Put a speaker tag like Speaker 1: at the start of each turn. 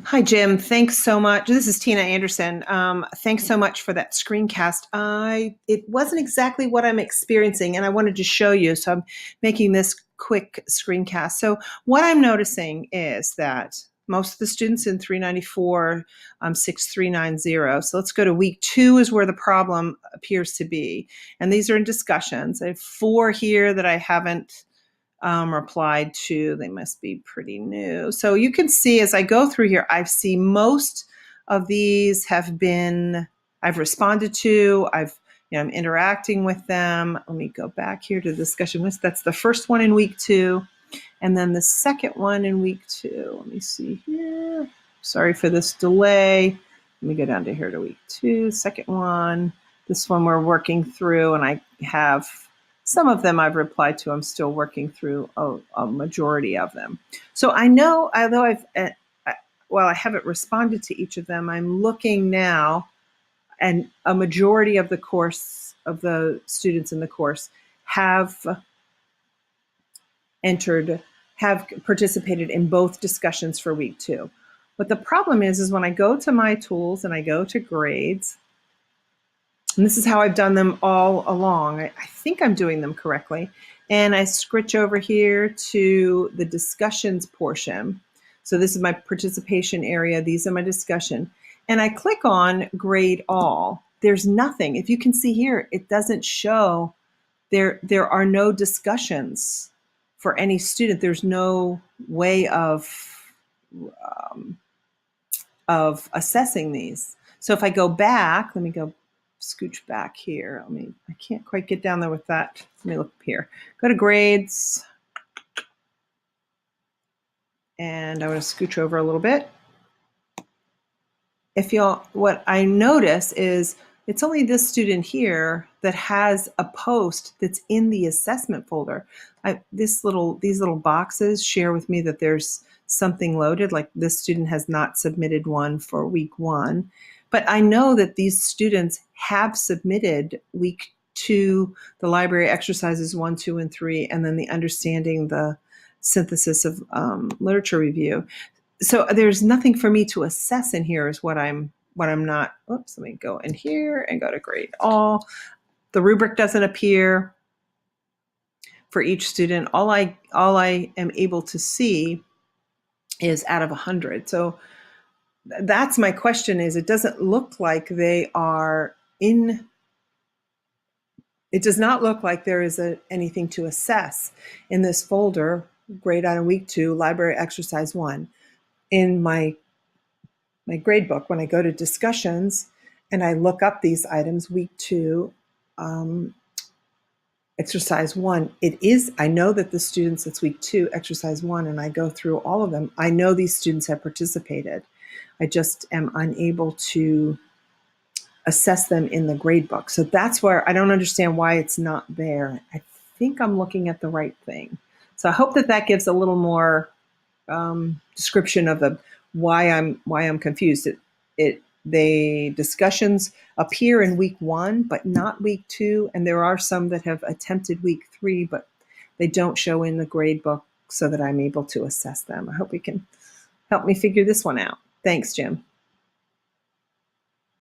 Speaker 1: Hi, Jim. Thanks so much. This is Tina Anderson. Thanks so much for that screencast. It wasn't exactly what I'm experiencing, and I wanted to show you, so I'm making this quick screencast. So what I'm noticing is that most of the students in 394, 6390. So let's go to week 2 is where the problem appears to be. And these are in discussions. I have 4 here that I haven't replied to. They must be pretty new. So you can see as I go through here, I see most of these I've responded to, I'm interacting with them. Let me go back here to the discussion list. That's the first one in week 2. And then the second one in week 2. Let me see here. Sorry for this delay. Let me go down to here to week 2, second one. This one we're working through, and I have some of them I've replied to. I'm still working through a majority of them. So I know, although I haven't responded to each of them, I'm looking now, and a majority of the students in the course have participated in both discussions for week 2. But the problem is when I go to my tools and I go to grades, and this is how I've done them all along. I think I'm doing them correctly. And I switch over here to the discussions portion. So this is my participation area. These are my discussion. And I click on grade all. There's nothing. If you can see here, it doesn't show. There are no discussions for any student. There's no way of assessing these. So if I go back, let me go scooch back here. I can't quite get down there with that. Let me look up here. Go to grades. And I want to scooch over a little bit. What I notice is it's only this student here that has a post that's in the assessment folder. These little boxes share with me that there's something loaded, like this student has not submitted one for week 1. But I know that these students have submitted week 2, the library exercises 1, 2, and 3, and then the understanding the synthesis of literature review. So there's nothing for me to assess in here is what I'm not. Oops, let me go in here and go to grade all. The rubric doesn't appear for each student. All I am able to see is out of 100. So that's my question is it doesn't look like they are in, it does not look like there is anything to assess in this folder, grade on week 2, library exercise 1. In my grade book, when I go to discussions and I look up these items, week 2, exercise 1, I know that the students, it's week 2, exercise 1, and I go through all of them. I know these students have participated. I just am unable to assess them in the grade book. So that's where I don't understand why it's not there. I think I'm looking at the right thing. So I hope that gives a little more description of why I'm confused. The discussions appear in week 1, but not week 2, and there are some that have attempted week 3, but they don't show in the grade book so that I'm able to assess them. I hope you can help me figure this one out. Thanks, Jim.